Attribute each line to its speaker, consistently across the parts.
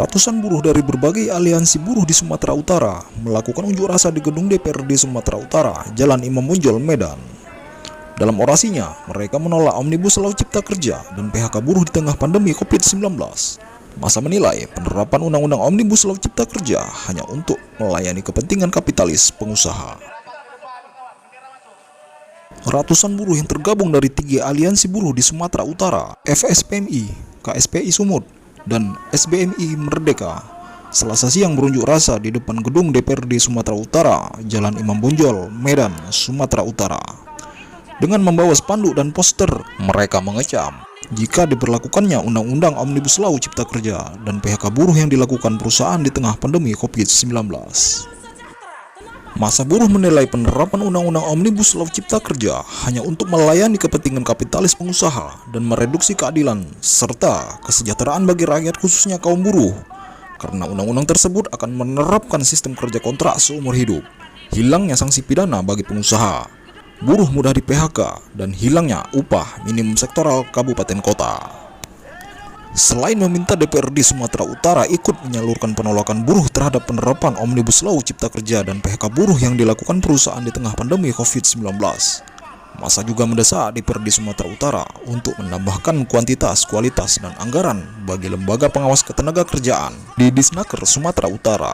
Speaker 1: Ratusan buruh dari berbagai aliansi buruh di Sumatera Utara melakukan unjuk rasa di gedung DPRD Sumatera Utara, Jalan Imam Bonjol, Medan. Dalam orasinya, mereka menolak Omnibus Law Cipta Kerja dan PHK buruh di tengah pandemi COVID-19. Massa menilai penerapan Undang-Undang Omnibus Law Cipta Kerja hanya untuk melayani kepentingan kapitalis pengusaha. Ratusan buruh yang tergabung dari 3 aliansi buruh di Sumatera Utara, FSPMI, KSPI Sumut, dan SBMI Merdeka, Selasa siang berunjuk rasa di depan gedung DPRD Sumatera Utara, Jalan Imam Bonjol, Medan, Sumatera Utara. Dengan membawa spanduk dan poster, mereka mengecam jika diberlakukannya Undang-Undang Omnibus Law Cipta Kerja dan PHK buruh yang dilakukan perusahaan di tengah pandemi COVID-19. Massa buruh menilai penerapan Undang-Undang Omnibus Law Cipta Kerja hanya untuk melayani kepentingan kapitalis pengusaha dan mereduksi keadilan serta kesejahteraan bagi rakyat khususnya kaum buruh. Karena undang-undang tersebut akan menerapkan sistem kerja kontrak seumur hidup, hilangnya sanksi pidana bagi pengusaha, buruh mudah di PHK, dan hilangnya upah minimum sektoral kabupaten kota. Selain meminta DPRD Sumatera Utara ikut menyalurkan penolakan buruh terhadap penerapan Omnibus Law Cipta Kerja dan PHK buruh yang dilakukan perusahaan di tengah pandemi COVID-19, massa juga mendesak DPRD Sumatera Utara untuk menambahkan kuantitas, kualitas, dan anggaran bagi lembaga pengawas ketenagakerjaan di Disnaker Sumatera Utara,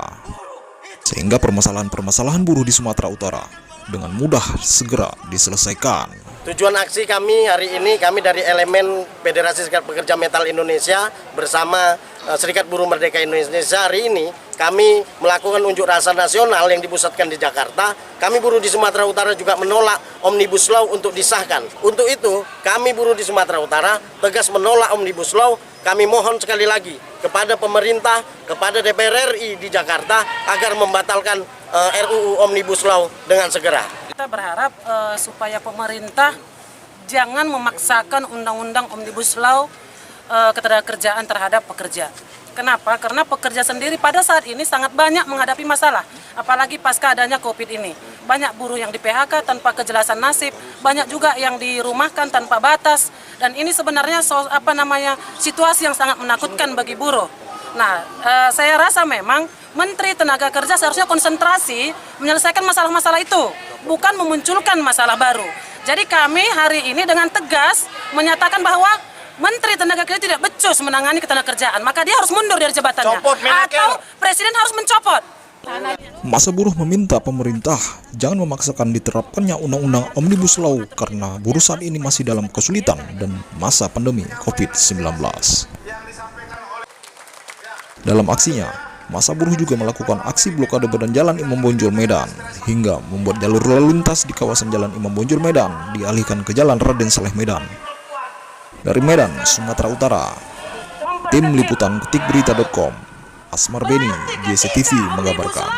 Speaker 1: sehingga permasalahan-permasalahan buruh di Sumatera Utara dengan mudah segera diselesaikan.
Speaker 2: Tujuan aksi kami hari ini, kami dari elemen Federasi Serikat Pekerja Metal Indonesia bersama Serikat Buruh Merdeka Indonesia, hari ini kami melakukan unjuk rasa nasional yang dipusatkan di Jakarta. Kami buruh di Sumatera Utara juga menolak Omnibus Law untuk disahkan. Untuk itu, kami buruh di Sumatera Utara tegas menolak Omnibus Law. Kami mohon sekali lagi kepada pemerintah, kepada DPR RI di Jakarta agar membatalkan RUU Omnibus Law dengan segera.
Speaker 3: Kita berharap supaya pemerintah jangan memaksakan Undang-Undang Omnibus Law ketenagakerjaan terhadap pekerja. Kenapa? Karena pekerja sendiri pada saat ini sangat banyak menghadapi masalah, apalagi pasca adanya COVID ini. Banyak buruh yang di PHK tanpa kejelasan nasib, banyak juga yang dirumahkan tanpa batas, dan ini sebenarnya situasi yang sangat menakutkan bagi buruh. Nah, saya rasa memang Menteri Tenaga Kerja seharusnya konsentrasi menyelesaikan masalah-masalah itu, bukan memunculkan masalah baru. Jadi kami hari ini dengan tegas menyatakan bahwa Menteri Tenaga Kerja tidak becus menangani ketenagakerjaan, maka dia harus mundur dari jabatannya, atau Presiden harus mencopot.
Speaker 1: Massa buruh meminta pemerintah jangan memaksakan diterapkannya Undang-Undang Omnibus Law karena buruh saat ini masih dalam kesulitan dan masa pandemi COVID-19. Dalam aksinya, massa buruh juga melakukan aksi blokade badan Jalan Imam Bonjol, Medan, hingga membuat jalur lalu lintas di kawasan Jalan Imam Bonjol, Medan dialihkan ke Jalan Raden Saleh, Medan. Dari Medan, Sumatera Utara, tim liputan ketikberita.com, Asmar Beni, JCTV mengabarkan.